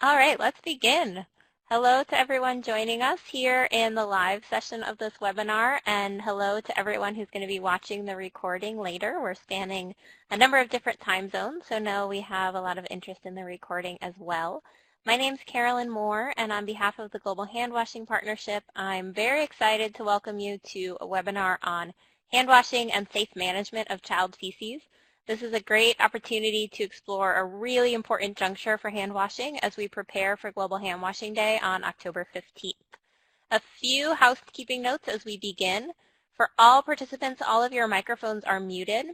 All right, let's begin. Hello to everyone joining us here in the live session of this webinar, and hello to everyone who's going to be watching the recording later. We're spanning a number of different time zones, so know we have a lot of interest in the recording as well. My name's Carolyn Moore, and on behalf of the Global Handwashing Partnership, I'm very excited to welcome you to a webinar on handwashing and safe management of child feces. This is a great opportunity to explore a really important juncture for hand washing as we prepare for Global Handwashing Day on October 15th. A few housekeeping notes as we begin. For all participants, all of your microphones are muted.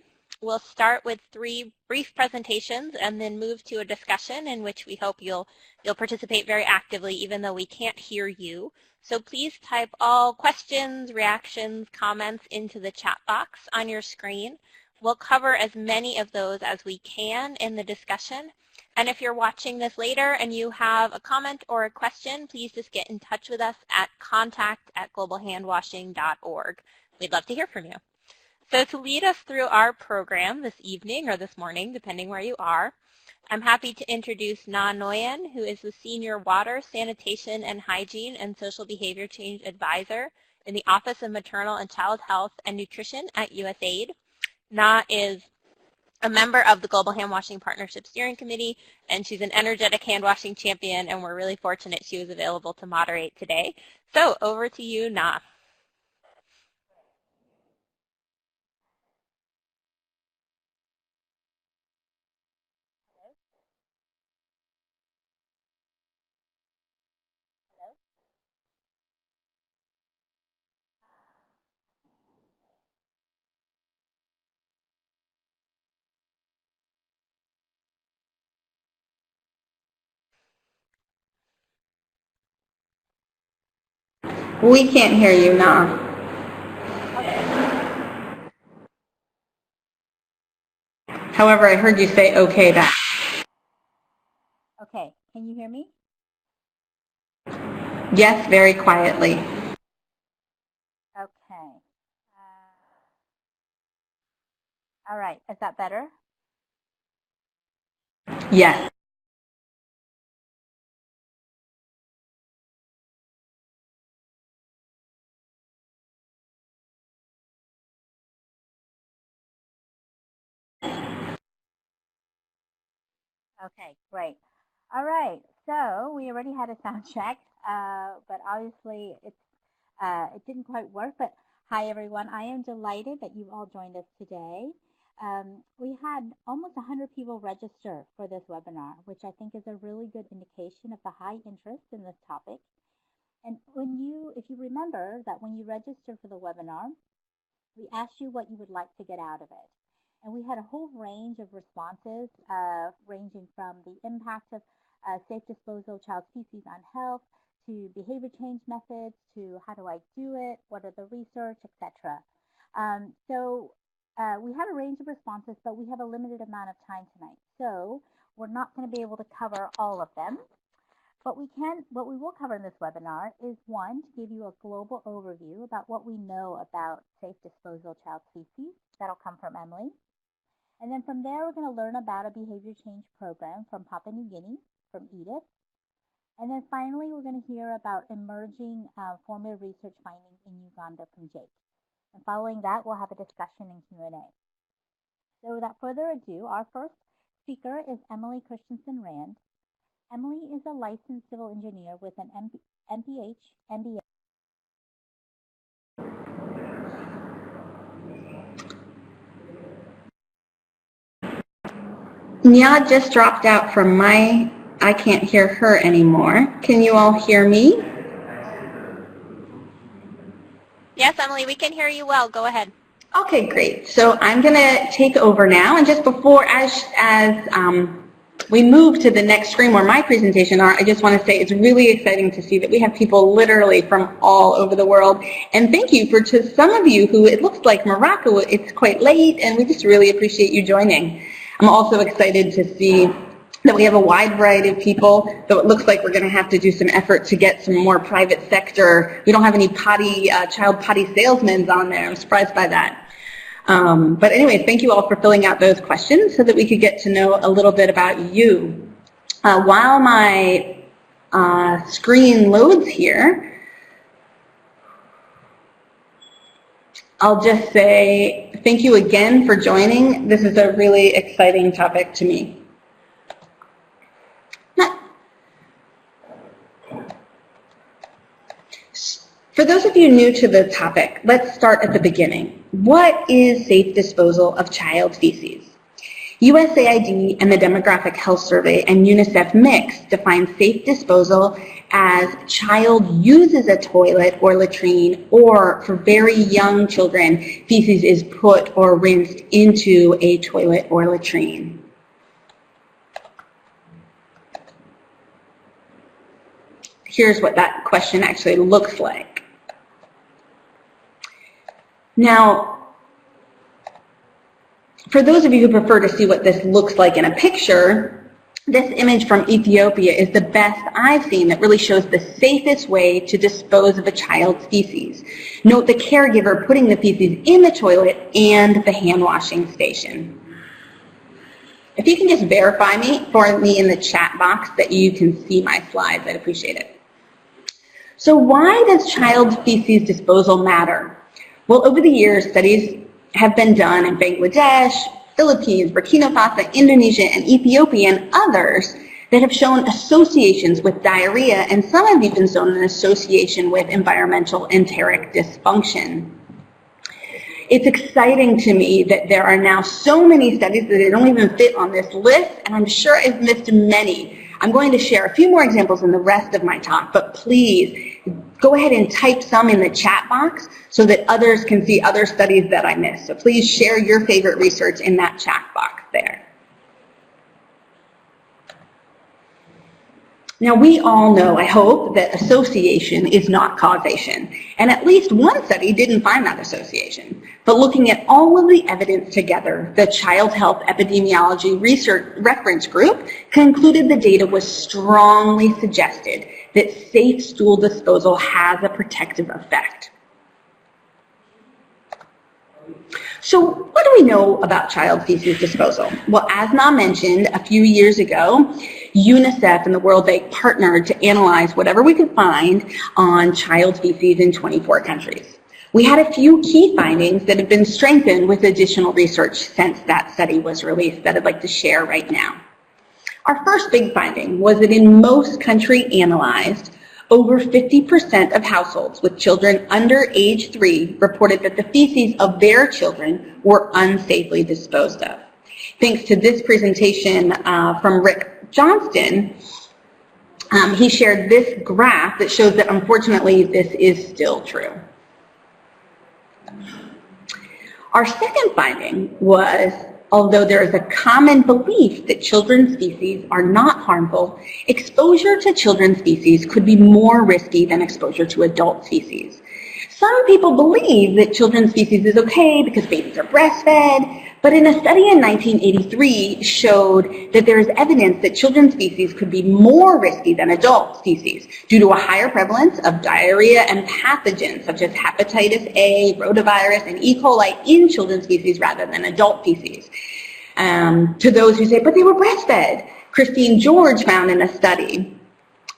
We'll start with 3 brief presentations and then move to a discussion in which we hope you'll participate very actively even though we can't hear you. So please type all questions, reactions, comments into the chat box on your screen. We'll cover as many of those as we can in the discussion. And if you're watching this later and you have a comment or a question, please just get in touch with us at contact@globalhandwashing.org. We'd love to hear from you. So to lead us through our program this evening or this morning, depending where you are, I'm happy to introduce Nga Nguyen, who is the Senior Water, Sanitation, and Hygiene and Social Behavior Change Advisor in the Office of Maternal and Child Health and Nutrition at USAID. Nga is a member of the Global Handwashing Partnership Steering Committee, and she's an energetic handwashing champion, and we're really fortunate she was available to moderate today. So over to you, Nga. We can't hear you, Nga. However, I heard you say okay back. Okay, can you hear me? Yes, very quietly. Okay. All right, is that better? Yes. Okay, great. All right, so we already had a sound check, but obviously it didn't quite work. But hi, everyone. I am delighted that you've all joined us today. We had almost 100 people register for this webinar, which I think is a really good indication of the high interest in this topic. And if you remember that when you registered for the webinar, we asked you what you would like to get out of it. And we had a whole range of responses, ranging from the impact of safe disposal of child feces on health, to behavior change methods, to how do I do it, what are the research, etc. We had a range of responses, but we have a limited amount of time tonight. So we're not going to be able to cover all of them. But what we will cover in this webinar is, one, to give you a global overview about what we know about safe disposal of child feces. That'll come from Emily. And then from there, we're going to learn about a behavior change program from Papua New Guinea, from Edith. And then finally, we're going to hear about emerging formative research findings in Uganda from Jake. And following that, we'll have a discussion and Q&A. So without further ado, our first speaker is Emily Christensen Rand. Emily is a licensed civil engineer with an MPH, MBA. Nga just dropped out from I can't hear her anymore. Can you all hear me? Yes, Emily, we can hear you well. Go ahead. Okay, great. So I'm going to take over now. And just before, as we move to the next screen where my presentation are, I just want to say it's really exciting to see that we have people literally from all over the world. And thank you to some of you who, it looks like Morocco, it's quite late, and we just really appreciate you joining. I'm also excited to see that we have a wide variety of people, though it looks like we're going to have to do some effort to get some more private sector. We don't have any child potty salesmen on there. I'm surprised by that. But anyway, thank you all for filling out those questions so that we could get to know a little bit about you. While my screen loads here, I'll just say thank you again for joining. This is a really exciting topic to me. For those of you new to the topic, let's start at the beginning. What is safe disposal of child feces? USAID and the Demographic Health Survey and UNICEF Mix define safe disposal as child uses a toilet or latrine, or for very young children, feces is put or rinsed into a toilet or latrine. Here's what that question actually looks like. Now, for those of you who prefer to see what this looks like in a picture, this image from Ethiopia is the best I've seen that really shows the safest way to dispose of a child's feces. Note the caregiver putting the feces in the toilet and the hand washing station. If you can just verify for me in the chat box that you can see my slides, I'd appreciate it. So why does child feces disposal matter? Well, over the years, studies have been done in Bangladesh, Philippines, Burkina Faso, Indonesia, and Ethiopia, and others that have shown associations with diarrhea, and some have even shown an association with environmental enteric dysfunction. It's exciting to me that there are now so many studies that they don't even fit on this list, and I'm sure I've missed many. I'm going to share a few more examples in the rest of my talk, but please go ahead and type some in the chat box so that others can see other studies that I missed. So please share your favorite research in that chat box there. Now, we all know, I hope, that association is not causation. And at least one study didn't find that association. But looking at all of the evidence together, the Child Health Epidemiology Research Reference Group concluded the data was strongly suggested that safe stool disposal has a protective effect. So what do we know about child feces disposal? Well, as Nga mentioned, a few years ago, UNICEF and the World Bank partnered to analyze whatever we could find on child feces in 24 countries. We had a few key findings that have been strengthened with additional research since that study was released that I'd like to share right now. Our first big finding was that in most countries analyzed, over 50% of households with children under age 3 reported that the feces of their children were unsafely disposed of. Thanks to this presentation from Rick Johnston, he shared this graph that shows that unfortunately this is still true. Our second finding was, although there is a common belief that children's feces are not harmful, exposure to children's feces could be more risky than exposure to adult feces. Some people believe that children's feces is okay because babies are breastfed, but in a study in 1983 showed that there is evidence that children's feces could be more risky than adult feces due to a higher prevalence of diarrhea and pathogens such as hepatitis A, rotavirus, and E. coli in children's feces rather than adult feces. To those who say, but they were breastfed, Christine George found in a study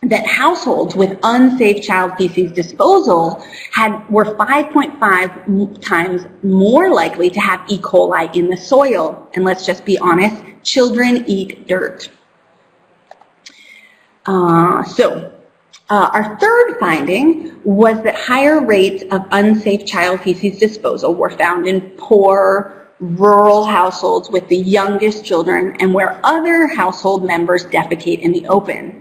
that households with unsafe child feces disposal were 5.5 times more likely to have E. coli in the soil. And let's just be honest, children eat dirt. Our third finding was that higher rates of unsafe child feces disposal were found in poor, rural households with the youngest children and where other household members defecate in the open.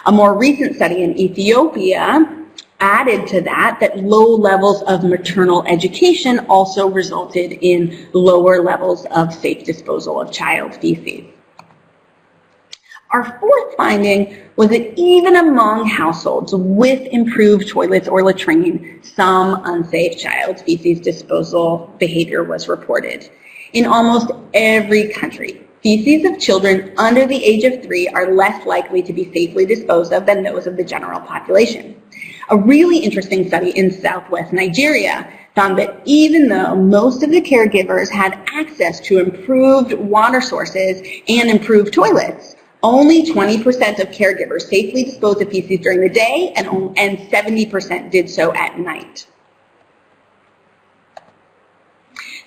A more recent study in Ethiopia added to that low levels of maternal education also resulted in lower levels of safe disposal of child feces. Our fourth finding was that even among households with improved toilets or latrine, some unsafe child feces disposal behavior was reported. In almost every country, feces of children under the age of 3 are less likely to be safely disposed of than those of the general population. A really interesting study in southwest Nigeria found that even though most of the caregivers had access to improved water sources and improved toilets, Only 20% of caregivers safely disposed of feces during the day, and 70% did so at night.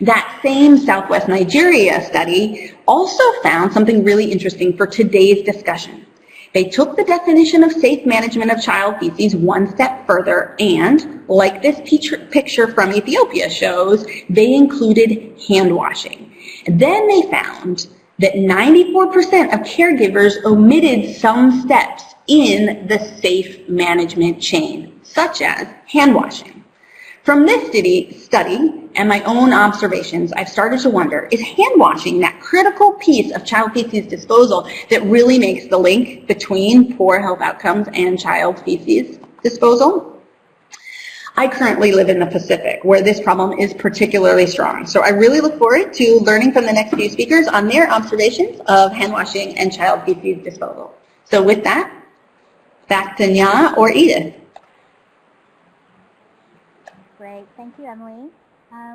That same Southwest Nigeria study also found something really interesting for today's discussion. They took the definition of safe management of child feces one step further and, like this picture from Ethiopia shows, they included hand washing. Then they found that 94% of caregivers omitted some steps in the safe management chain, such as hand washing. From this study and my own observations, I've started to wonder, is hand washing that critical piece of child feces disposal that really makes the link between poor health outcomes and child feces disposal? I currently live in the Pacific, where this problem is particularly strong. So I really look forward to learning from the next few speakers on their observations of hand washing and child feces disposal. So with that, back to Nga or Edith. Great, thank you, Emily.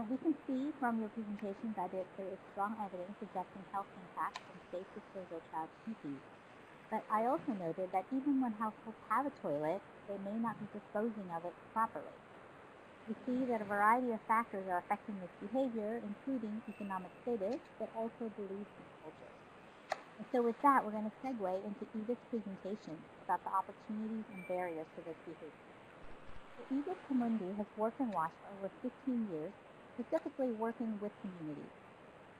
We can see from your presentation that there is strong evidence suggesting health impacts from safe disposal of child feces. But I also noted that even when households have a toilet, they may not be disposing of it properly. We see that a variety of factors are affecting this behavior, including economic status, but also beliefs and culture. And so with that, we're going to segue into Edith's presentation about the opportunities and barriers to this behavior. Edith Kamundi has worked in WASH for over 15 years, specifically working with communities.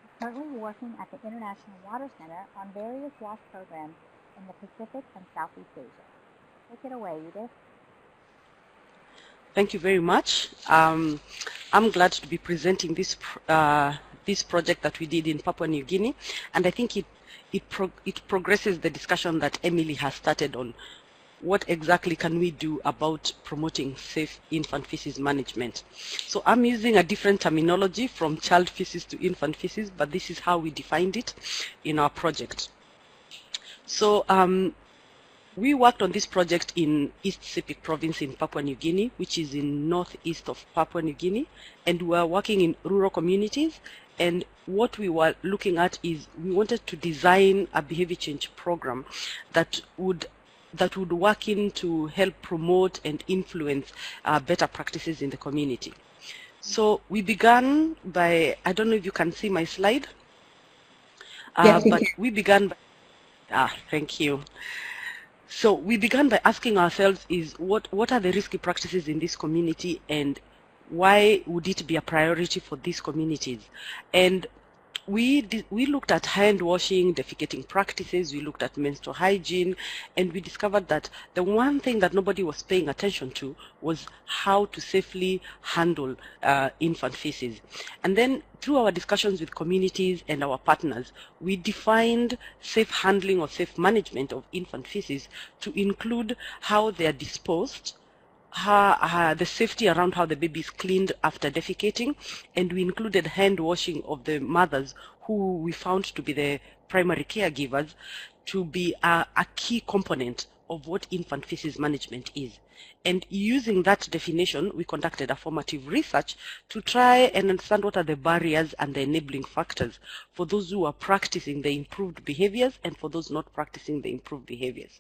She's currently working at the International Water Center on various WASH programs in the Pacific and Southeast Asia. Take it away, Edith. Thank you very much. I'm glad to be presenting this project that we did in Papua New Guinea, and I think it progresses the discussion that Emily has started on. What exactly can we do about promoting safe infant feces management? So I'm using a different terminology from child feces to infant feces, but this is how we defined it in our project. So we worked on this project in East Sepik province in Papua New Guinea, which is in northeast of Papua New Guinea, and we were working in rural communities. And what we were looking at is we wanted to design a behavior change program that would work in to help promote and influence better practices in the community. So we began by, I don't know if you can see my slide, yes, but we began by, thank you. So we began by asking ourselves is what are the risky practices in this community and why would it be a priority for these communities? And we looked at hand washing, defecating practices, we looked at menstrual hygiene, and we discovered that the one thing that nobody was paying attention to was how to safely handle infant feces. And then through our discussions with communities and our partners, we defined safe handling or safe management of infant feces to include how they are disposed, the safety around how the baby is cleaned after defecating, and we included hand washing of the mothers who we found to be the primary caregivers to be a key component of what infant feces management is. And using that definition, we conducted a formative research to try and understand what are the barriers and the enabling factors for those who are practicing the improved behaviors and for those not practicing the improved behaviors.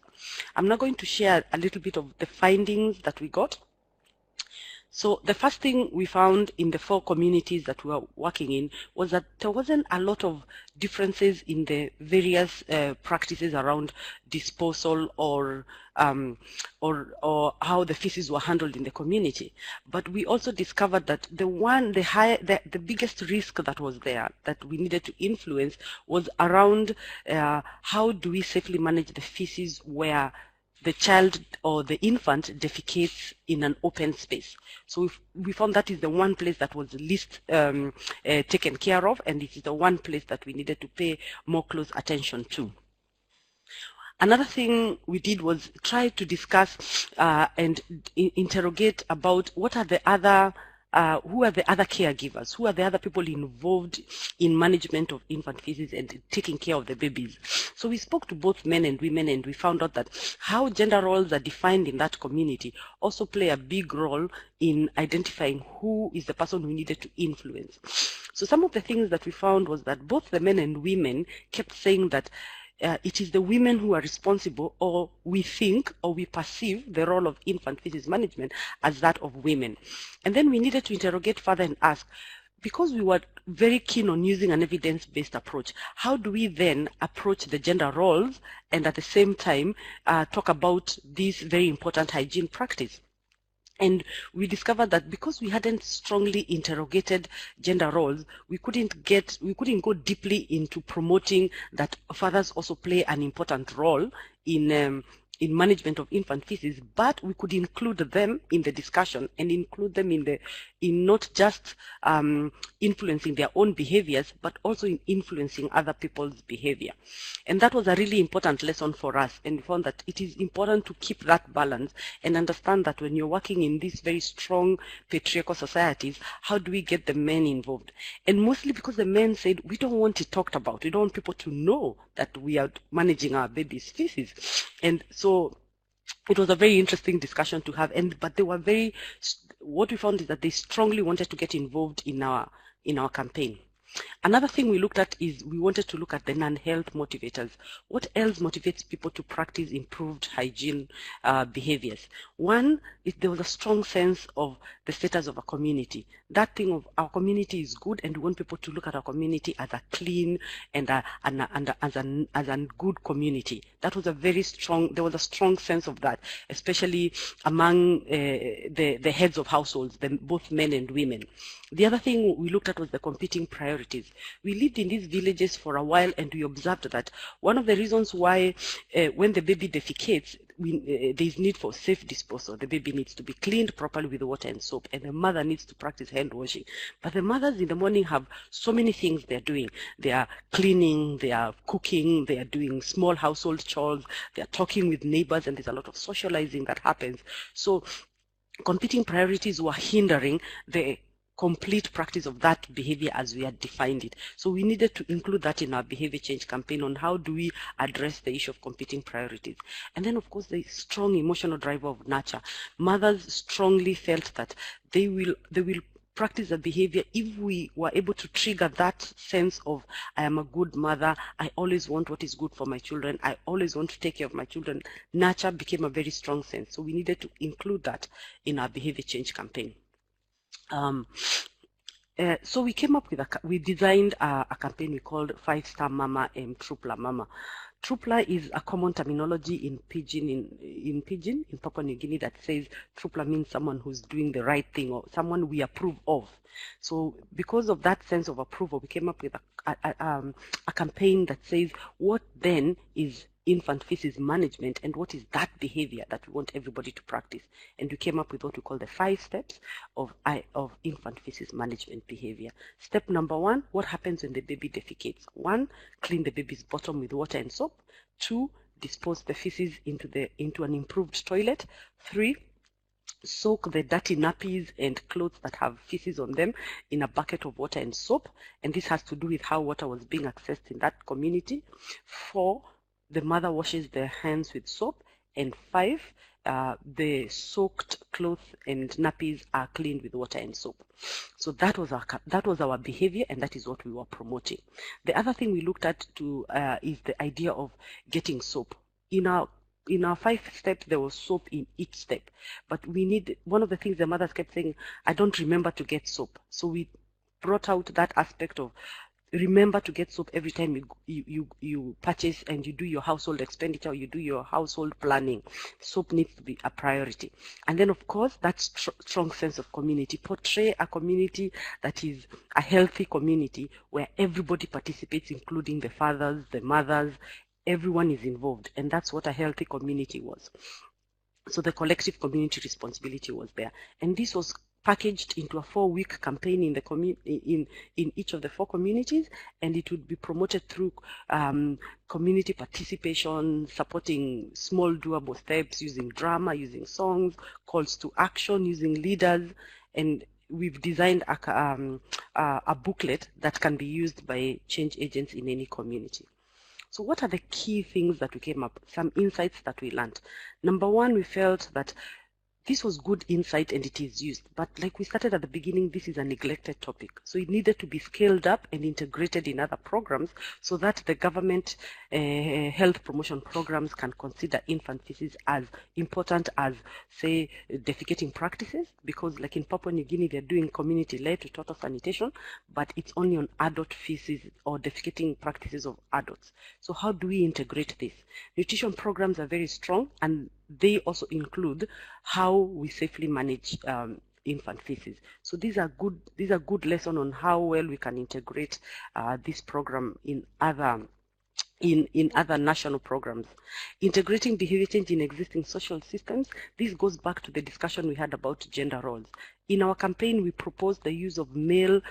I'm now going to share a little bit of the findings that we got. So the first thing we found in the 4 communities that we were working in was that there wasn't a lot of differences in the various practices around disposal or how the feces were handled in the community. But we also discovered that the biggest risk that was there that we needed to influence was around how do we safely manage the feces where the child or the infant defecates in an open space. So we found that is the one place that was least taken care of, and it is the one place that we needed to pay more close attention to. Another thing we did was try to discuss and interrogate about what are the other who are the other caregivers, who are the other people involved in management of infant feces and taking care of the babies. So we spoke to both men and women, and we found out that how gender roles are defined in that community also play a big role in identifying who is the person we needed to influence. So some of the things that we found was that both the men and women kept saying that it is the women who are responsible, or we think or we perceive the role of infant feces management as that of women. And then we needed to interrogate further and ask, because we were very keen on using an evidence-based approach, how do we then approach the gender roles and at the same time talk about this very important hygiene practice? And we discovered that because we hadn't strongly interrogated gender roles, we couldn't go deeply into promoting that fathers also play an important role in management of infant feces, but we could include them in the discussion and include them in not just influencing their own behaviors, but also in influencing other people's behavior. And that was a really important lesson for us, and we found that it is important to keep that balance and understand that when you're working in these very strong patriarchal societies, how do we get the men involved? And mostly because the men said, we don't want it talked about, we don't want people to know that we are managing our baby's feces. And so it was a very interesting discussion to have, but they were what we found is that they strongly wanted to get involved in our campaign. Another thing we looked at is we wanted to look at the non-health motivators. What else motivates people to practice improved hygiene behaviors? One is there was a strong sense of the status of a community. That thing of our community is good, and we want people to look at our community as a clean and as a good community. That was there was a strong sense of that, especially among the heads of households, both men and women. The other thing we looked at was the competing priorities. We lived in these villages for a while, and we observed that one of the reasons why when the baby defecates, there is need for safe disposal. The baby needs to be cleaned properly with water and soap, and the mother needs to practice hand washing. But the mothers in the morning have so many things they're doing. They are cleaning, they are cooking, they are doing small household chores, they are talking with neighbors, and there's a lot of socializing that happens. So competing priorities were hindering the complete practice of that behavior as we had defined it. So we needed to include that in our behavior change campaign on how do we address the issue of competing priorities. And then of course the strong emotional driver of nurture. Mothers strongly felt that they will practice the behavior if we were able to trigger that sense of, I am a good mother, I always want what is good for my children, I always want to take care of my children. Nurture became a very strong sense. So we needed to include that in our behavior change campaign. So we came up with we designed a campaign we called 5-Star Mama and Trupla Mama. Trupla is a common terminology in Pidgin, in Papua New Guinea, that says Trupla means someone who's doing the right thing or someone we approve of. So because of that sense of approval, we came up with a campaign that says, what then is infant feces management, and what is that behavior that we want everybody to practice? And we came up with what we call the 5 steps of infant feces management behavior. Step number 1, what happens when the baby defecates? 1, clean the baby's bottom with water and soap. 2, dispose the feces into an improved toilet. 3, soak the dirty nappies and clothes that have feces on them in a bucket of water and soap, and this has to do with how water was being accessed in that community. 4, the mother washes their hands with soap. And 5, the soaked clothes and nappies are cleaned with water and soap. So that was our behavior, and that is what we were promoting. The other thing we looked at is the idea of getting soap. In our 5 steps, there was soap in each step, but one of the things the mothers kept saying, I don't remember to get soap. So we brought out that aspect of remember to get soap every time you purchase and you do your household expenditure, you do your household planning. Soap needs to be a priority. And then of course that strong sense of community. Portray a community that is a healthy community where everybody participates, including the fathers, the mothers, everyone is involved, and that's what a healthy community was. So the collective community responsibility was there, and this was packaged into a 4-week campaign in each of the 4 communities, and it would be promoted through community participation, supporting small doable steps, using drama, using songs, calls to action, using leaders, and we've designed a booklet that can be used by change agents in any community. So what are the key things that we came up, some insights that we learned? Number 1, we felt that this was good insight and it is used, but like we started at the beginning, this is a neglected topic. So it needed to be scaled up and integrated in other programs so that the government health promotion programs can consider infant feces as important as, say, defecating practices, because like in Papua New Guinea, they're doing community-led to total sanitation, but it's only on adult feces or defecating practices of adults. So how do we integrate this? Nutrition programs are very strong, and they also include how we safely manage infant feces. So these are good lessons on how well we can integrate this program in other national programs. Integrating behavior change in existing social systems. This goes back to the discussion we had about gender roles. In our campaign, we proposed the use of male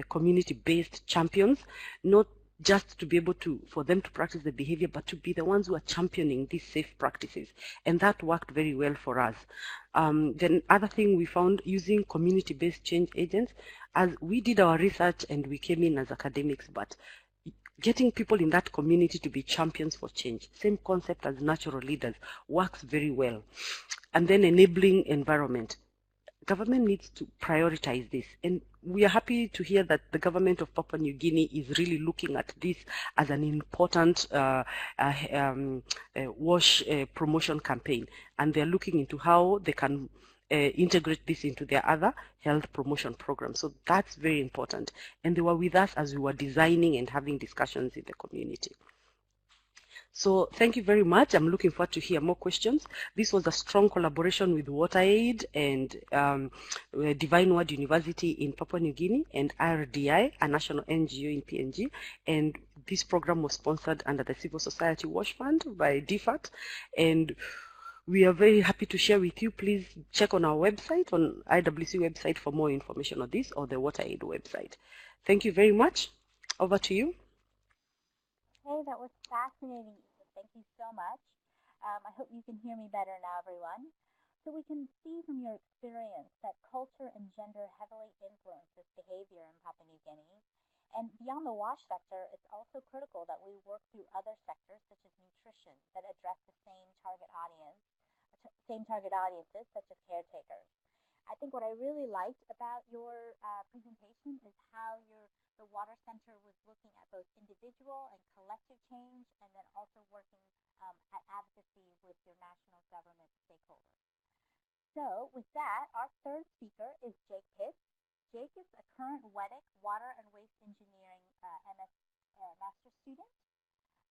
community-based champions, not just to be able to, for them to practice the behavior, but to be the ones who are championing these safe practices. And that worked very well for us. Then other thing we found, using community-based change agents, as we did our research and we came in as academics, but getting people in that community to be champions for change, same concept as natural leaders, works very well. And then enabling environment. Government needs to prioritize this, and we are happy to hear that the government of Papua New Guinea is really looking at this as an important WASH promotion campaign, and they're looking into how they can integrate this into their other health promotion programs. So that's very important, and they were with us as we were designing and having discussions in the community. So thank you very much. I'm looking forward to hear more questions. This was a strong collaboration with WaterAid and Divine Word University in Papua New Guinea and RDI, a national NGO in PNG. And this program was sponsored under the Civil Society WASH Fund by DFAT. And we are very happy to share with you. Please check on our website, on IWC website, for more information on this, or the WaterAid website. Thank you very much. Over to you. Hey, that was fascinating. Thank you so much. I hope you can hear me better now, everyone. So we can see from your experience that culture and gender heavily influence this behavior in Papua New Guinea. And beyond the WASH sector, it's also critical that we work through other sectors, such as nutrition, that address the same target audiences, such as caretakers. I think what I really liked about your presentation is how the Water Center was looking at both individual and collective change, and then also working at advocacy with your national government stakeholders. So with that, our third speaker is Jake Pitts. Jake is a current WEDC Water and Waste Engineering master's student.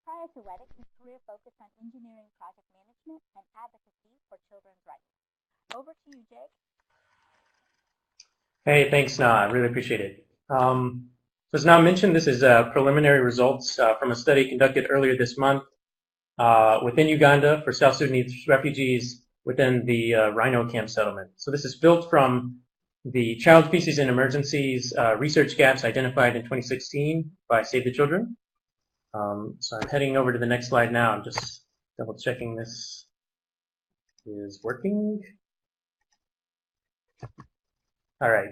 Prior to WEDC, his career focused on engineering project management and advocacy for children's rights. Over to you, Jake. Hey, thanks, Nga. I really appreciate it. So as Nga mentioned, this is preliminary results from a study conducted earlier this month within Uganda for South Sudanese refugees within the Rhino camp settlement. So this is built from the Child Feces in Emergencies research gaps identified in 2016 by Save the Children. So I'm heading over to the next slide now. I'm just double checking this is working. All right.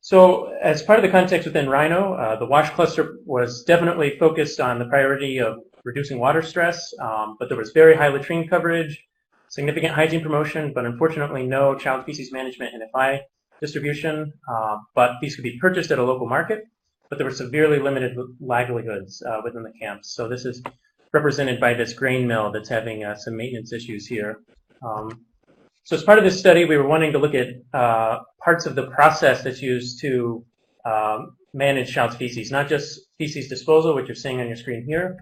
So as part of the context within Rhino, the WASH cluster was definitely focused on the priority of reducing water stress, but there was very high latrine coverage, significant hygiene promotion, but unfortunately no child feces management and FI distribution, but these could be purchased at a local market, but there were severely limited livelihoods within the camps. So this is represented by this grain mill that's having some maintenance issues here. So as part of this study, we were wanting to look at parts of the process that's used to manage child's feces, not just feces disposal, which you're seeing on your screen here,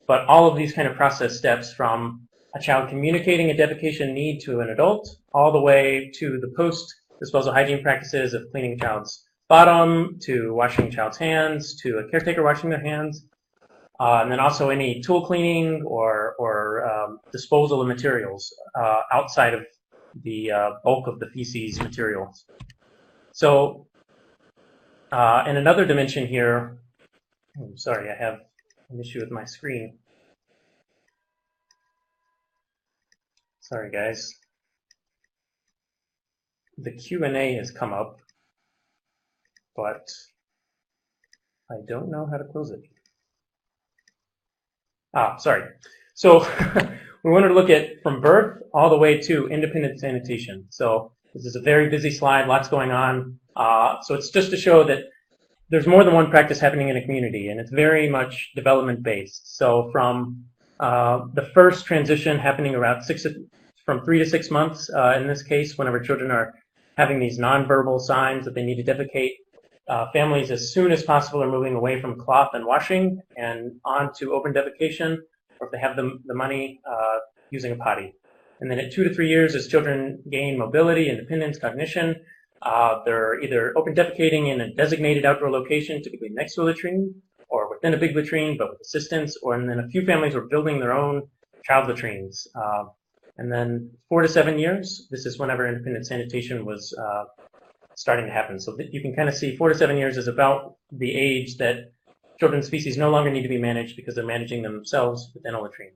but all of these kind of process steps from a child communicating a defecation need to an adult, all the way to the post-disposal hygiene practices of cleaning a child's bottom, to washing a child's hands, to a caretaker washing their hands, and then also any tool cleaning or disposal of materials outside of the bulk of the feces materials. So in another dimension here, I'm sorry, I have an issue with my screen. Sorry, guys. The Q&A has come up, but I don't know how to close it. Sorry. So we wanted to look at from birth all the way to independent sanitation. So this is a very busy slide, lots going on. So it's just to show that there's more than one practice happening in a community, and it's very much development-based. So from the first transition happening around from 3 to 6 months, in this case, whenever children are having these nonverbal signs that they need to defecate, families as soon as possible are moving away from cloth and washing and on to open defecation, or if they have the money, using a potty. And then at 2 to 3 years, as children gain mobility, independence, cognition, they're either open defecating in a designated outdoor location, typically next to a latrine, or within a big latrine, but with assistance, and then a few families were building their own child latrines. And then 4 to 7 years, this is whenever independent sanitation was starting to happen. So you can kind of see 4 to 7 years is about the age that children's feces no longer need to be managed because they're managing themselves within a latrine.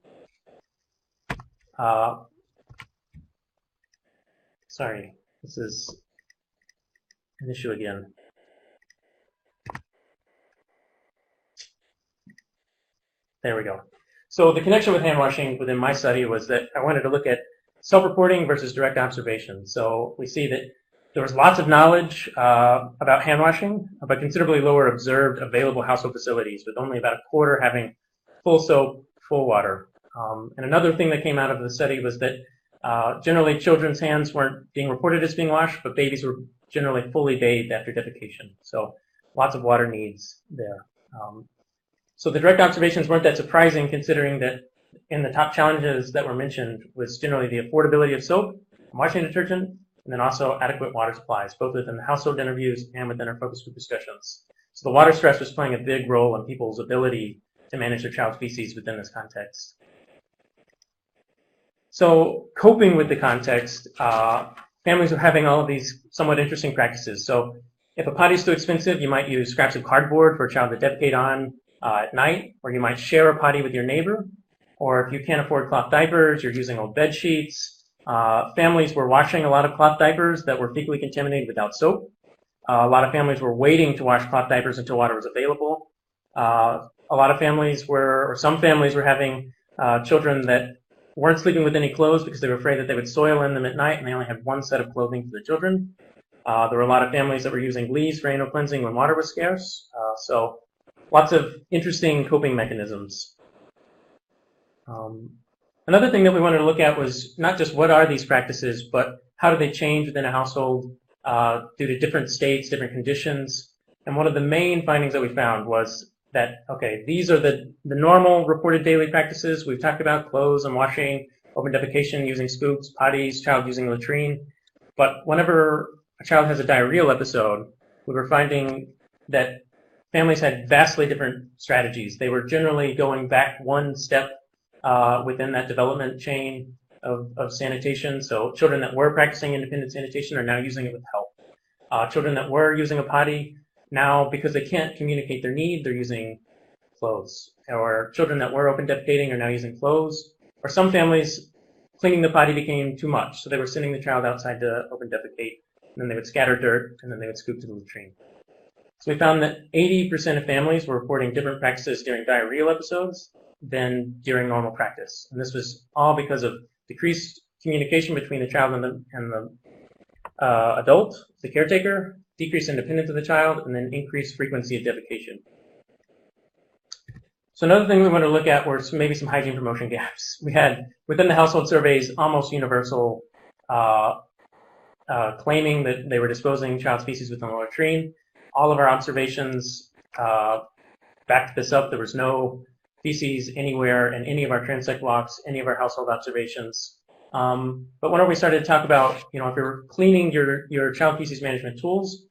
Sorry, this is an issue again. There we go. So the connection with hand washing within my study was that I wanted to look at self-reporting versus direct observation. So we see that there was lots of knowledge about hand washing, but considerably lower observed available household facilities, with only about a quarter having full soap, full water. And another thing that came out of the study was that generally children's hands weren't being reported as being washed, but babies were generally fully bathed after defecation. So lots of water needs there. So the direct observations weren't that surprising, considering that in the top challenges that were mentioned was generally the affordability of soap, washing detergent, and then also adequate water supplies, both within the household interviews and within our focus group discussions. So the water stress was playing a big role in people's ability to manage their child's feces within this context. So coping with the context, families were having all of these somewhat interesting practices. So if a potty is too expensive, you might use scraps of cardboard for a child to defecate on at night, or you might share a potty with your neighbor. Or if you can't afford cloth diapers, you're using old bed sheets. Families were washing a lot of cloth diapers that were fecally contaminated without soap. A lot of families were waiting to wash cloth diapers until water was available. A lot of families were, or some families were having children that weren't sleeping with any clothes because they were afraid that they would soil in them at night, and they only had one set of clothing for the children. There were a lot of families that were using leaves for anal cleansing when water was scarce. So lots of interesting coping mechanisms. Another thing that we wanted to look at was not just what are these practices, but how do they change within a household due to different states, different conditions. And one of the main findings that we found was that, okay, these are the normal reported daily practices. We've talked about clothes and washing, open defecation, using scoops, potties, child using a latrine. But whenever a child has a diarrheal episode, we were finding that families had vastly different strategies. They were generally going back one step within that development chain of sanitation. So children that were practicing independent sanitation are now using it with help. Children that were using a potty, now because they can't communicate their need, they're using clothes. Or children that were open defecating are now using clothes. Or some families, cleaning the potty became too much, so they were sending the child outside to open defecate, and then they would scatter dirt, and then they would scoop to the latrine. So we found that 80% of families were reporting different practices during diarrheal episodes than during normal practice. And this was all because of decreased communication between the child and the adult, the caretaker, decreased independence of the child, and then increased frequency of defecation. So another thing we want to look at were maybe some hygiene promotion gaps. We had, within the household surveys, almost universal claiming that they were disposing child's feces within the latrine. All of our observations backed this up. There was no feces anywhere in any of our transect walks, any of our household observations. But whenever we started to talk about, if you're cleaning your child feces management tools,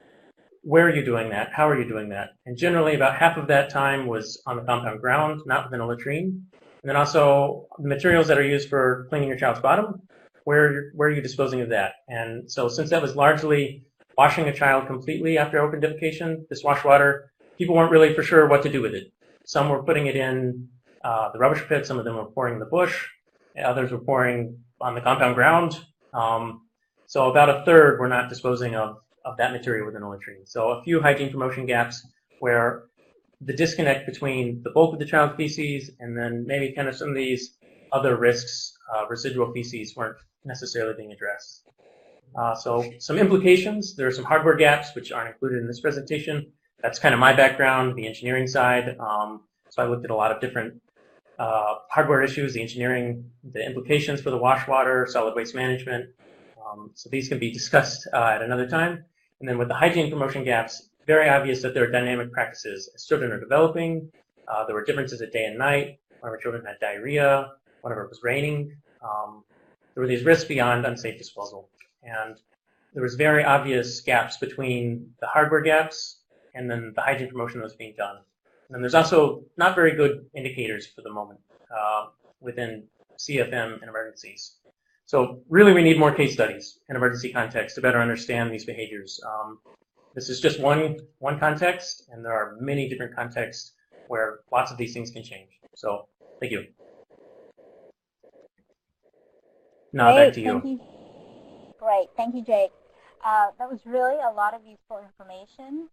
where are you doing that? How are you doing that? And generally about half of that time was on the compound ground, not within a latrine. And then also the materials that are used for cleaning your child's bottom, where are you disposing of that? And so since that was largely washing a child completely after open defecation, this wash water, people weren't really for sure what to do with it. Some were putting it in the rubbish pit, some of them were pouring in the bush, others were pouring on the compound ground. So about a third were not disposing of that material within a latrine. So a few hygiene promotion gaps where the disconnect between the bulk of the child's feces and then maybe kind of some of these other risks residual feces weren't necessarily being addressed. So some implications, there are some hardware gaps which aren't included in this presentation. That's kind of my background, the engineering side. So I looked at a lot of different hardware issues, the engineering, the implications for the wash water, solid waste management. So these can be discussed at another time. And then with the hygiene promotion gaps, very obvious that there are dynamic practices. As children are developing, there were differences at day and night. One of our children had diarrhea. One of it was raining. There were these risks beyond unsafe disposal. And there was very obvious gaps between the hardware gaps and then the hygiene promotion that was being done. And then there's also not very good indicators for the moment within CFM and emergencies. So really we need more case studies in emergency context to better understand these behaviors. This is just one context, and there are many different contexts where lots of these things can change. So thank you. Now back to you. Thank you. Great, thank you, Jake. That was really a lot of useful information.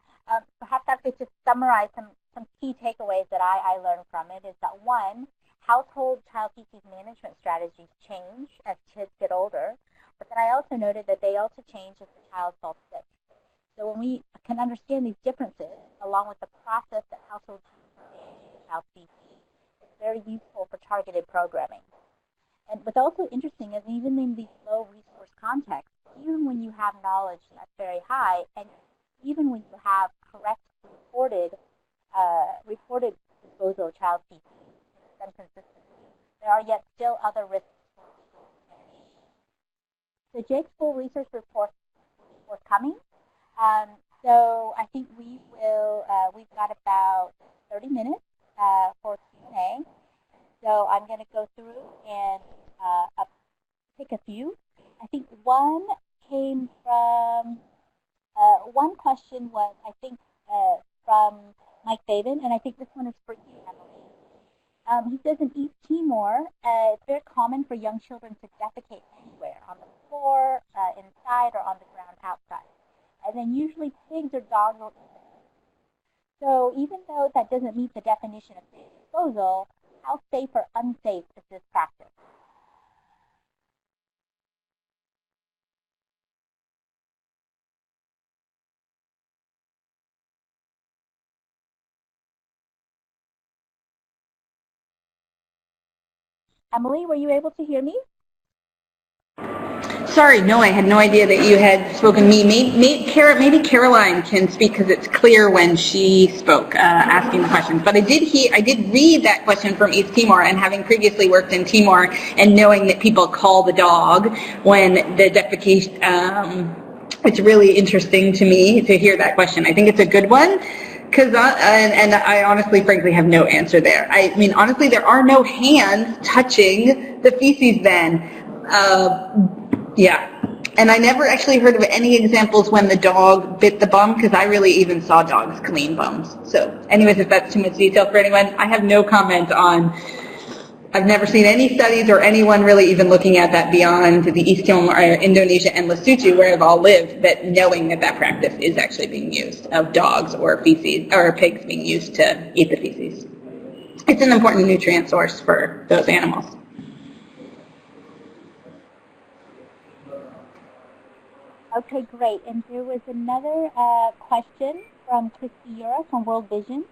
Perhaps I could just summarize some key takeaways that I learned from it. Is that one, household child feces management strategies change as kids get older, but then I also noted that they also change as the child falls sick. So when we can understand these differences, along with the process that household manage child feces, it's very useful for targeted programming. And what's also interesting is even in these low resource contexts, even when you have knowledge that's very high, and even when you have correct reported disposal of child feces, and consistency, there are yet still other risks for resource contamination. So Jake's full research report is forthcoming. So I think we will, we've got about 30 minutes for Q&A. So I'm going to go through and pick a few. I think one came from, one question was, I think, from Mike Faven, and I think this one is for you, Emily. He says in East Timor, it's very common for young children to defecate anywhere, on the floor, inside, or on the ground outside. And then usually pigs or dogs will eat them. So even though that doesn't meet the definition of safe disposal, how safe or unsafe is this practice? Emily, were you able to hear me? Sorry, no, I had no idea that you had spoken to me. Maybe Caroline can speak because it's clear when she spoke, asking the questions. But I did read that question from East Timor, and having previously worked in Timor and knowing that people call the dog when the defecation, it's really interesting to me to hear that question. I think it's a good one. Because I honestly, frankly, have no answer there. I mean, honestly, there are no hands touching the feces then. Yeah. And I never actually heard of any examples when the dog bit the bum, because I really even saw dogs clean bums. So anyways, if that's too much detail for anyone, I have no comment on. I've never seen any studies or anyone really even looking at that beyond the East Timor, Indonesia, and Lesotho, where I've all lived, that knowing that practice is actually being used of dogs or feces or pigs being used to eat the feces. It's an important nutrient source for those animals. Okay, great. And there was another question from Christy Yura from World Vision.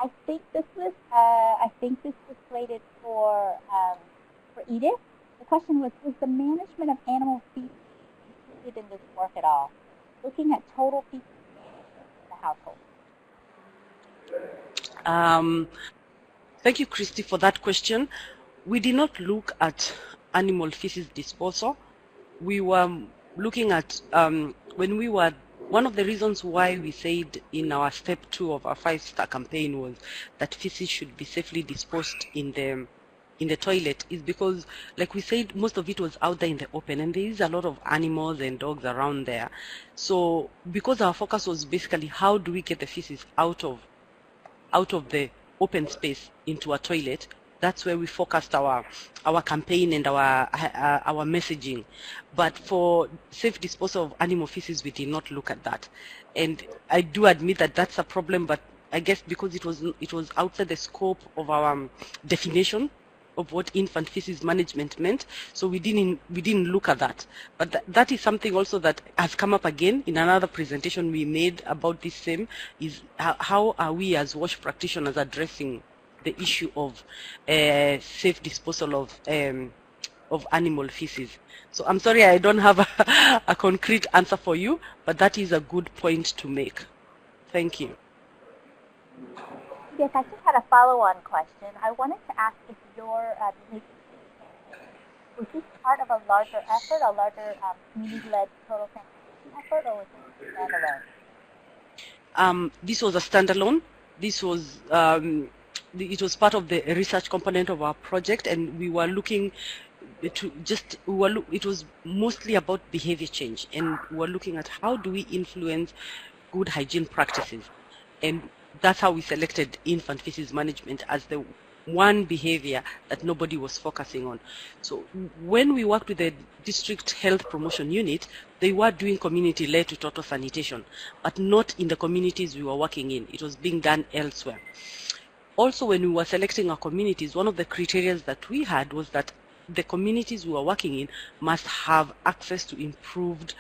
I think this was slated for Edith. The question was the management of animal feces included in this work at all? Looking at total feces in the household. Thank you, Christy, for that question. We did not look at animal feces disposal. We were looking at one of the reasons why we said in our step 2 of our 5-star campaign was that feces should be safely disposed in the toilet is because, like we said, most of it was out there in the open, and there is a lot of animals and dogs around there. So because our focus was basically how do we get the feces out of the open space into a toilet, that's where we focused our campaign and our messaging. But for safe disposal of animal feces, we did not look at that. And I do admit that that's a problem, but I guess because it was outside the scope of our definition of what infant feces management meant, so we didn't look at that. But that is something also that has come up again in another presentation we made about this same, is how are we as WASH practitioners addressing the issue of safe disposal of animal feces. So I'm sorry I don't have a concrete answer for you, but that is a good point to make. Thank you. Yes, I just had a follow-on question. I wanted to ask if your was this part of a larger effort, a larger community-led total sanitation effort, or was it standalone? This was a standalone. This was it was part of the research component of our project, and we were looking to it was mostly about behavior change, and we were looking at how do we influence good hygiene practices, and that's how we selected infant feces management as the one behavior that nobody was focusing on. So when we worked with the district health promotion unit, they were doing community-led to total sanitation, but not in the communities we were working in. It was being done elsewhere. Also, when we were selecting our communities, one of the criteria that we had was that the communities we were working in must have access to improved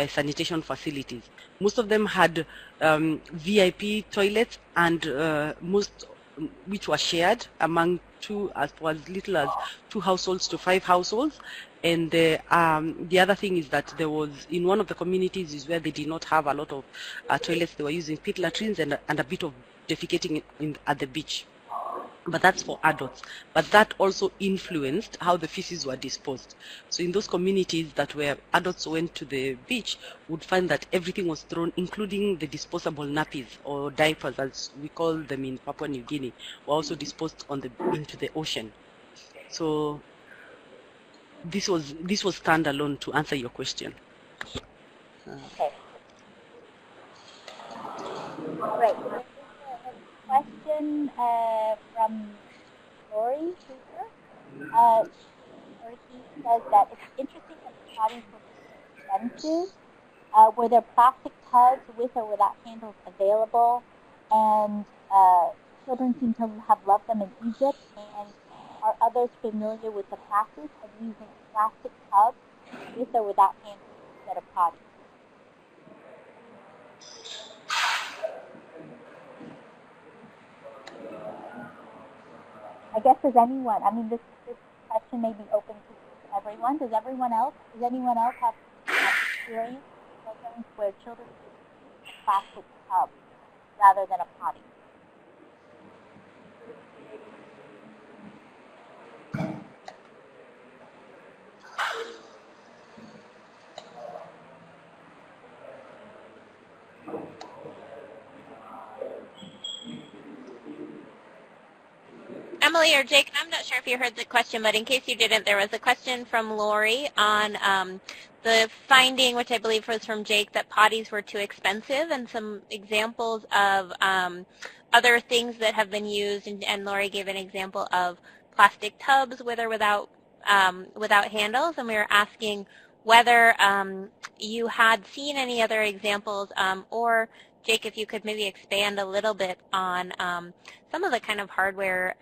sanitation facilities. Most of them had VIP toilets, and which were shared among as little as 2 households to 5 households. And the other thing is that there was, in one of the communities is where they did not have a lot of toilets. They were using pit latrines and a bit of defecating at the beach. But that's for adults. But that also influenced how the feces were disposed. So in those communities that where adults went to the beach, would find that everything was thrown, including the disposable nappies or diapers, as we call them in Papua New Guinea, were also disposed into the ocean. So this was standalone, to answer your question. Okay. Great. Question from Lori here. He says that it's interesting that the potties were expensive. Were there plastic tubs with or without handles available? And children seem to have loved them in Egypt. And are others familiar with the practice of using plastic tubs with or without handles instead of potties? I guess does anyone, I mean, this question may be open to everyone. Does anyone else have experience where children use a plastic tub rather than a potty? Emily or Jake, I'm not sure if you heard the question, but in case you didn't, there was a question from Lori on the finding, which I believe was from Jake, that potties were too expensive, and some examples of other things that have been used, and Lori gave an example of plastic tubs with or without handles, and we were asking whether you had seen any other examples, or Jake, if you could maybe expand a little bit on some of the kind of hardware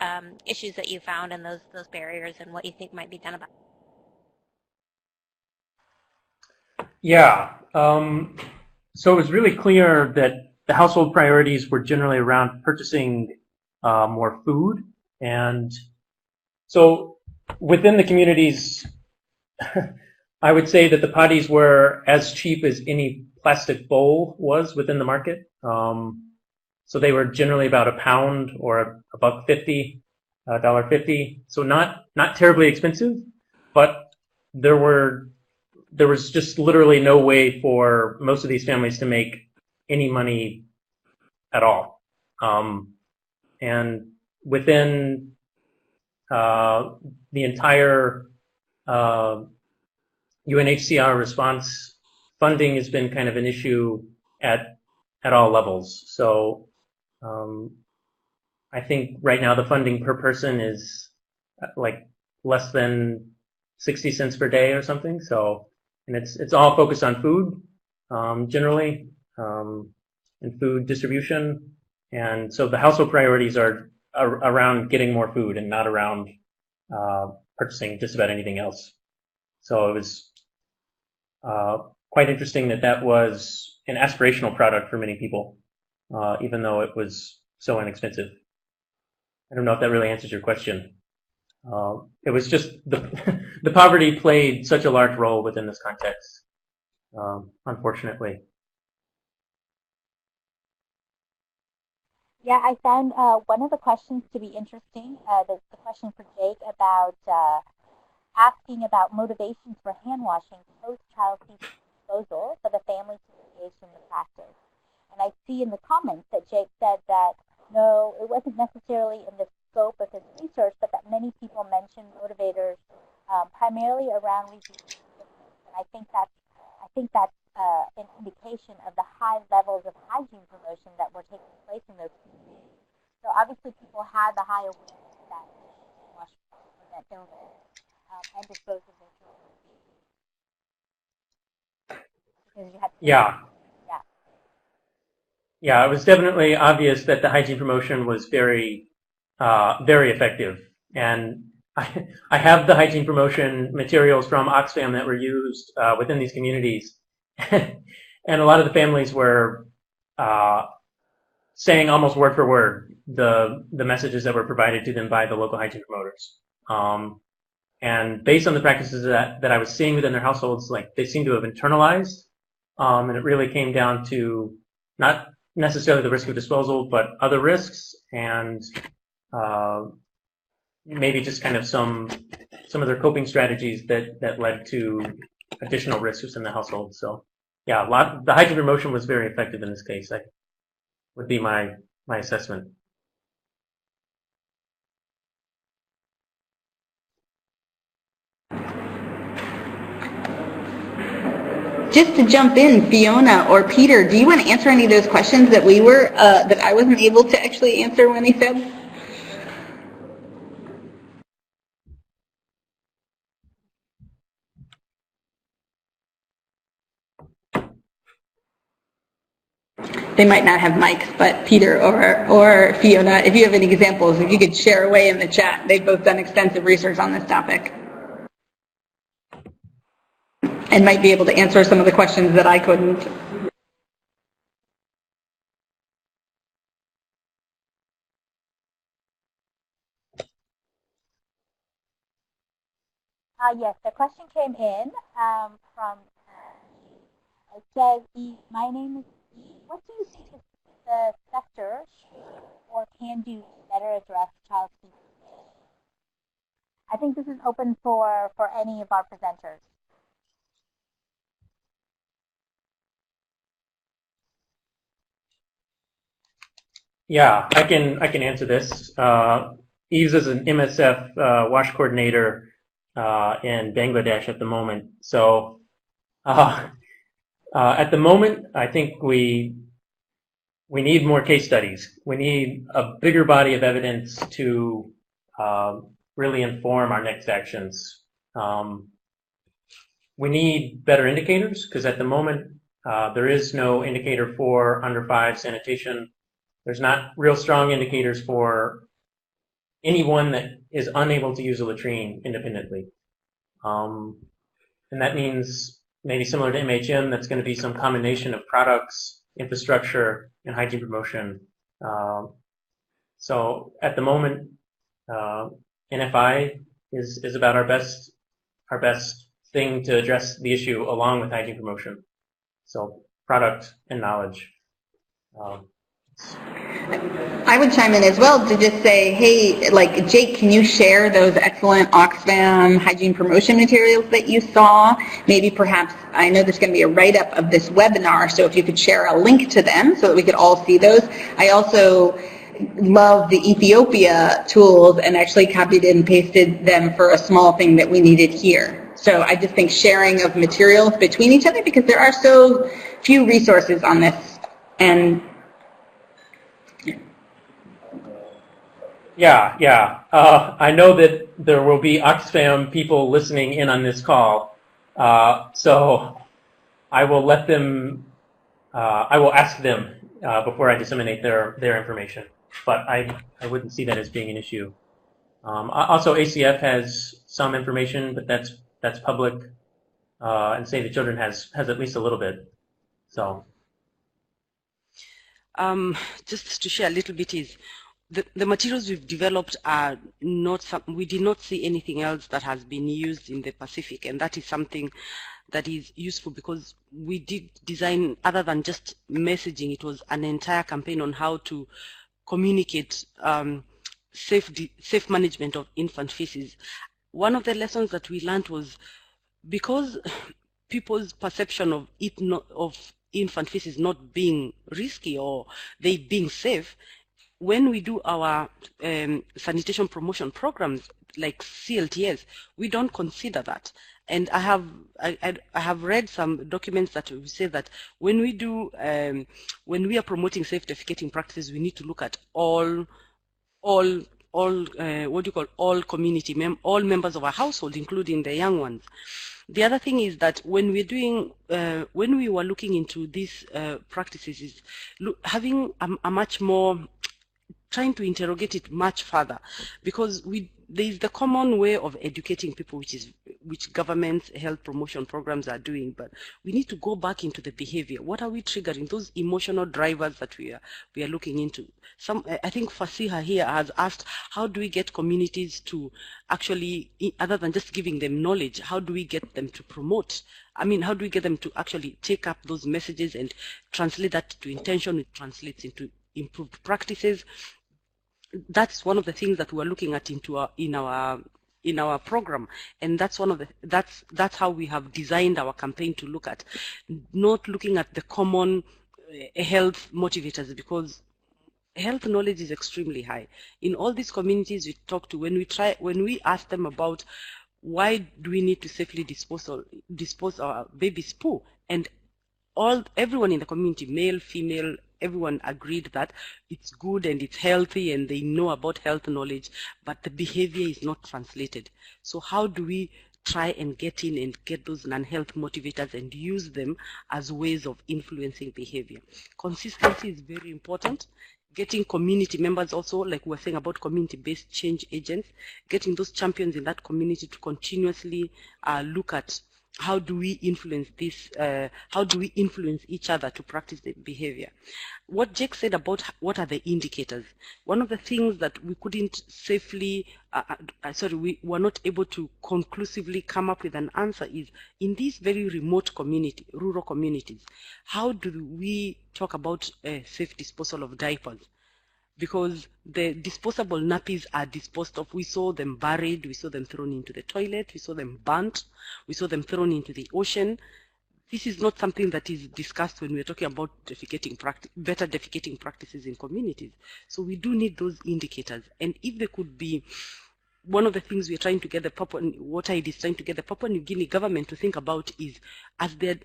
issues that you found and those barriers and what you think might be done about it. Yeah. So it was really clear that the household priorities were generally around purchasing more food. And so within the communities, I would say that the potties were as cheap as any plastic bowl was within the market. So they were generally about £1 or $1.50, $1.50. So not terribly expensive, but there was just literally no way for most of these families to make any money at all. And within the entire UNHCR response, funding has been kind of an issue at all levels. So I think right now the funding per person is like less than 60 cents per day or something. So, and it's all focused on food generally, and food distribution. And so the household priorities are around getting more food and not around purchasing just about anything else. So it was quite interesting that that was an aspirational product for many people, even though it was so inexpensive. I don't know if that really answers your question. It was just the poverty played such a large role within this context, unfortunately. Yeah, I found one of the questions to be interesting, the question for Jake about asking about motivations for hand washing post-child feces disposal for the family to engage in the practice. And I see in the comments that Jake said that no, it wasn't necessarily in the scope of his research, but that many people mentioned motivators primarily around refugee assistance. And I think that's an indication of the high levels of hygiene promotion that were taking place in those communities. So obviously people had the high awareness that wash prevent illness and dispose of their children. Because you had Yeah, it was definitely obvious that the hygiene promotion was very, very effective. And I have the hygiene promotion materials from Oxfam that were used within these communities. And a lot of the families were saying almost word for word the messages that were provided to them by the local hygiene promoters. And based on the practices that I was seeing within their households, like they seem to have internalized. And it really came down to not necessarily the risk of disposal, but other risks and maybe just kind of some of their coping strategies that led to additional risks in the household. So yeah, the hygiene promotion was very effective in this case. That would be my assessment. Just to jump in, Fiona or Peter, do you want to answer any of those questions that we were that I wasn't able to actually answer when he said? They might not have mics, but Peter or Fiona, if you have any examples, if you could share away in the chat. They've both done extensive research on this topic and might be able to answer some of the questions that I couldn't. Yes, the question came in from, it says, my name is E. What do you think is the sector should or can do to better address child feces? I think this is open for any of our presenters. Yeah, I can answer this. Eves is an MSF WASH coordinator in Bangladesh at the moment. So at the moment, I think we need more case studies. We need a bigger body of evidence to really inform our next actions. We need better indicators because at the moment there is no indicator for under 5 sanitation. There's not real strong indicators for anyone that is unable to use a latrine independently. And that means maybe similar to MHM, that's going to be some combination of products, infrastructure, and hygiene promotion. So at the moment, NFI is about our best thing to address the issue along with hygiene promotion. So product and knowledge. I would chime in as well to just say, hey, like Jake, can you share those excellent Oxfam hygiene promotion materials that you saw? Maybe perhaps, I know there's going to be a write-up of this webinar, so if you could share a link to them so that we could all see those. I also love the Ethiopia tools and actually copied and pasted them for a small thing that we needed here. So I just think sharing of materials between each other, because there are so few resources on this. And yeah. I know that there will be Oxfam people listening in on this call, so I will let them. I will ask them before I disseminate their information. But I wouldn't see that as being an issue. Also, ACF has some information, but that's public, and Save the Children has at least a little bit. So, just to share a little bit is the materials we've developed are not we did not see anything else that has been used in the Pacific, and that is something that is useful because we did design, other than just messaging, it was an entire campaign on how to communicate safe management of infant feces. One of the lessons that we learned was because people's perception of infant feces not being risky or they being safe, when we do our sanitation promotion programs like CLTS, we don't consider that. And I have read some documents that say that when we do when we are promoting safe defecating practices, we need to look at all community all members of our household, including the young ones. The other thing is that when we're doing, when we were looking into these practices, is having a much more, trying to interrogate it much further, because there is the common way of educating people, which governments, health promotion programs are doing, but we need to go back into the behavior. What are we triggering? Those emotional drivers that we are looking into. I think Fasiha here has asked, how do we get communities to actually, other than just giving them knowledge, how do we get them to promote? I mean, how do we get them to actually take up those messages and translate that to intention? It translates into improved practices. That's one of the things that we're looking at in our program, and that's one of the that's how we have designed our campaign, to look at, not looking at the common health motivators, because health knowledge is extremely high in all these communities we talk to. When we ask them about why do we need to safely dispose our baby's poo, and everyone in the community, male, female, everyone agreed that it's good and it's healthy and they know about health knowledge, but the behavior is not translated. So how do we try and get in and get those non-health motivators and use them as ways of influencing behavior? Consistency is very important. Getting community members also, like we were saying about community-based change agents, getting those champions in that community to continuously look at how do we influence this, how do we influence each other to practice the behavior. What Jake said about what are the indicators, one of the things that we couldn't safely, we were not able to conclusively come up with an answer is, in these very remote rural communities, how do we talk about safe disposal of diapers? Because the disposable nappies are disposed of. We saw them buried, we saw them thrown into the toilet, we saw them burnt, we saw them thrown into the ocean. This is not something that is discussed when we're talking about better defecating practices in communities. So we do need those indicators. And if they could be, one of the things we're trying to get WATAID is trying to get the Papua New Guinea government to think about is, as they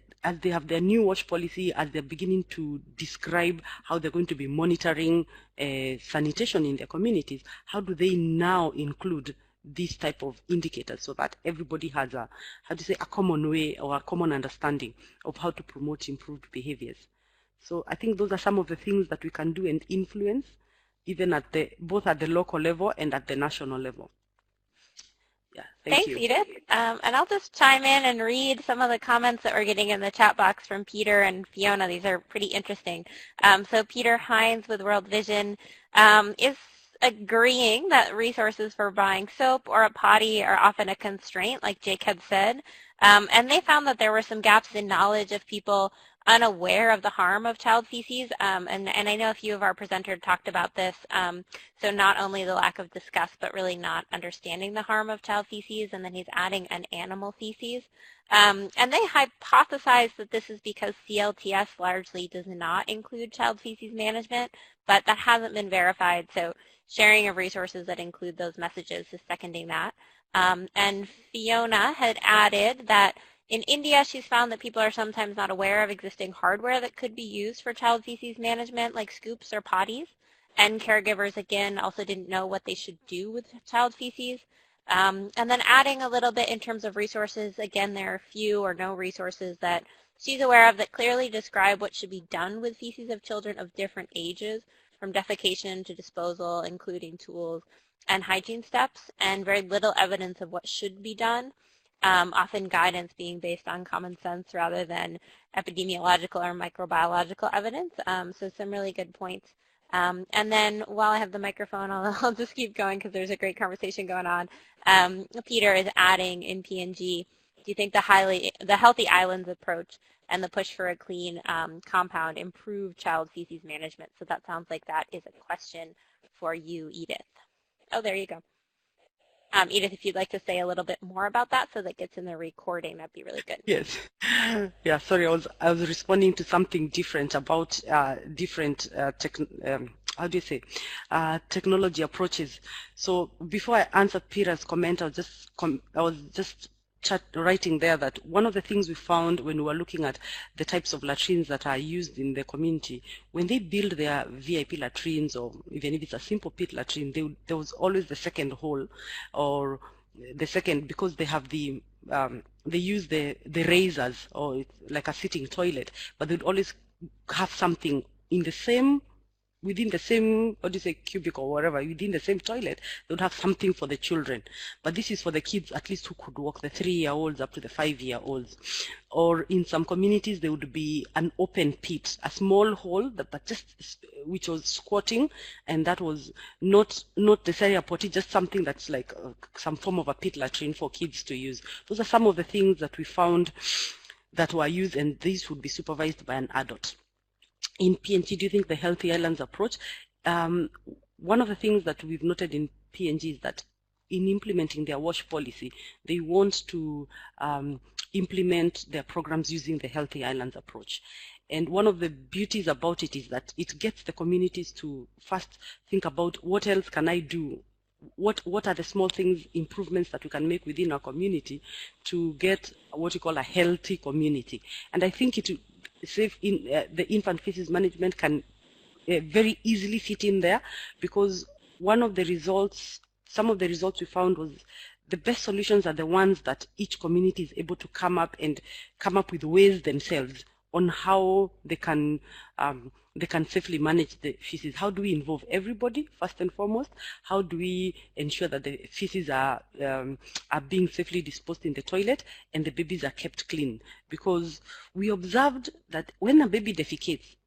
have their new WASH policy, as they're beginning to describe how they're going to be monitoring sanitation in their communities, how do they now include these type of indicators so that everybody has a common way or a common understanding of how to promote improved behaviors? So I think those are some of the things that we can do and influence, even both at the local level and at the national level. Yeah, Thanks, Edith. And I'll just chime in and read some of the comments that we're getting in the chat box from Peter and Fiona. These are pretty interesting. So Peter Hines with World Vision is agreeing that resources for buying soap or a potty are often a constraint, like Jake had said. And they found that there were some gaps in knowledge of people unaware of the harm of child feces, and I know a few of our presenters talked about this, so not only the lack of disgust, but really not understanding the harm of child feces, and then he's adding an animal feces. And they hypothesize that this is because CLTS largely does not include child feces management, but that hasn't been verified, so sharing of resources that include those messages is seconding that. And Fiona had added that in India, she's found that people are sometimes not aware of existing hardware that could be used for child feces management, like scoops or potties. And caregivers, again, also didn't know what they should do with child feces. And then adding a little bit in terms of resources, again, there are few or no resources that she's aware of that clearly describe what should be done with feces of children of different ages, from defecation to disposal, including tools. and hygiene steps, and very little evidence of what should be done. Often guidance being based on common sense rather than epidemiological or microbiological evidence. So some really good points. And then while I have the microphone, I'll just keep going because there's a great conversation going on. Peter is adding in PNG, do you think the Healthy Islands approach and the push for a clean compound improve child feces management? So that sounds like that is a question for you, Edith. Oh, there you go. Edith, if you'd like to say a little bit more about that so that gets in the recording, that'd be really good. Yes. Yeah, sorry, I was responding to something different about different how do you say, technology approaches. So before I answer Peter's comment, I was just writing there that one of the things we found when we were looking at the types of latrines that are used in the community, when they build their VIP latrines, or even if it's a simple pit latrine, there was always the second hole, or the second, because they have the they use the razors, or it's like a sitting toilet, but they'd always have something in the same, within the same, what do you say, cubicle or whatever, within the same toilet, they would have something for the children. But this is for the kids, at least, who could walk, the 3-year-olds up to the 5-year-olds. Or in some communities, there would be an open pit, a small hole, but just, which was squatting, and that was not necessarily a potty, just something that's like some form of a pit latrine for kids to use. Those are some of the things that we found that were used, and these would be supervised by an adult. In PNG, do you think the Healthy Islands approach? One of the things that we've noted in PNG is that in implementing their WASH policy, they want to implement their programs using the Healthy Islands approach. And one of the beauties about it is that it gets the communities to first think about what else can I do? What are the small things, improvements that we can make within our community to get what we call a healthy community? And I think the infant feces management can very easily fit in there, because some of the results we found was the best solutions are the ones that each community is able to come up with ways themselves on how they can safely manage the feces. How do we involve everybody, first and foremost? How do we ensure that the feces are being safely disposed in the toilet and the babies are kept clean? Because we observed that when a baby defecates,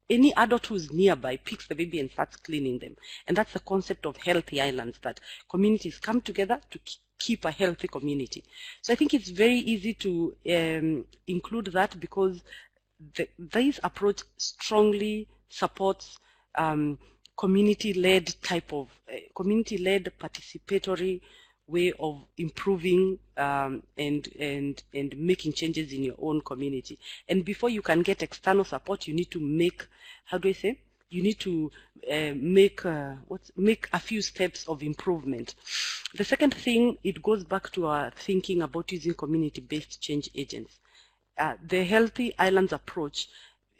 any adult who's nearby picks the baby and starts cleaning them. And that's the concept of Healthy Islands, that communities come together to keep a healthy community. So I think it's very easy to include that, because this approach strongly supports community-led participatory way of improving and making changes in your own community. And before you can get external support, you need to make, you need to make a few steps of improvement. The second thing, it goes back to our thinking about using community-based change agents. The Healthy Islands approach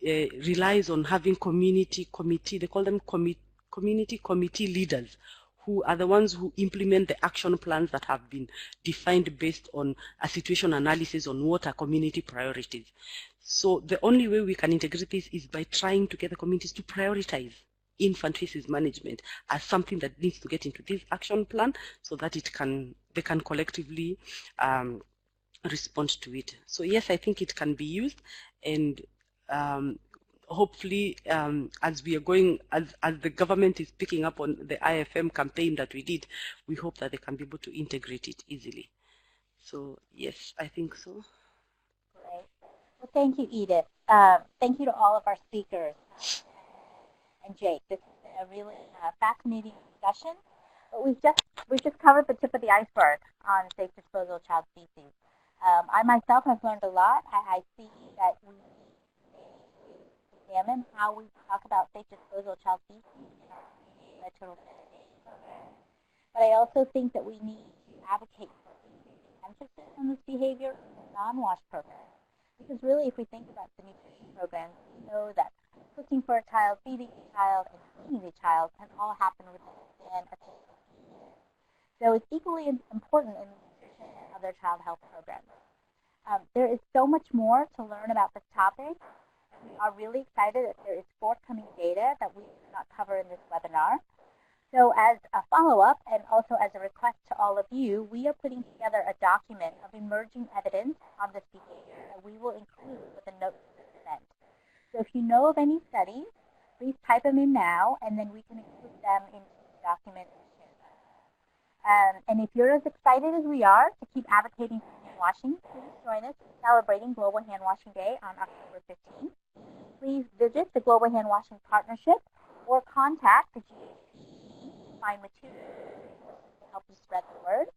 relies on having community committee, they call them community committee leaders, who are the ones who implement the action plans that have been defined based on a situation analysis on what are community priorities. So the only way we can integrate this is by trying to get the communities to prioritize infant feces management as something that needs to get into this action plan, so that they can collectively respond to it. So yes, I think it can be used, and hopefully as we are going, as the government is picking up on the IFM campaign that we did, we hope that they can be able to integrate it easily. So yes, I think so. Great. Well, thank you, Edith. Thank you to all of our speakers. And Jake, this is a really fascinating discussion, but we've just covered the tip of the iceberg on safe disposal of child feces. I myself have learned a lot. I see that we examine how we talk about safe disposal of child feces in our total program. But I also think that we need to advocate for emphasis on this behavior in the non-WASH program. Because really, if we think about the nutrition programs, we know that cooking for a child, feeding a child, and cleaning the child can all happen within a few years. So it's equally important in nutrition and other child health programs. There is so much more to learn about this topic. We are really excited that there is forthcoming data that we did not cover in this webinar. So as a follow-up and also as a request to all of you, we are putting together a document of emerging evidence on this behavior that we will include with the notes of this event. So if you know of any studies, please type them in now, and then we can include them into the document and share them. And if you're as excited as we are to keep advocating for hand washing, please join us in celebrating Global Handwashing Day on October 15th. Please visit the Global Handwashing Partnership or contact the GHC to find materials to help you spread the word.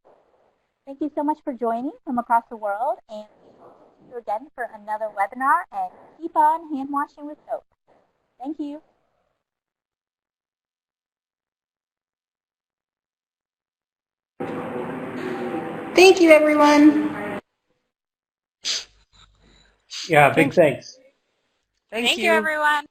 Thank you so much for joining from across the world, and we hope to see you again for another webinar, and keep on hand washing with soap. Thank you. Thank you, everyone. Yeah, big thanks. Thank Thank you, you. everyone.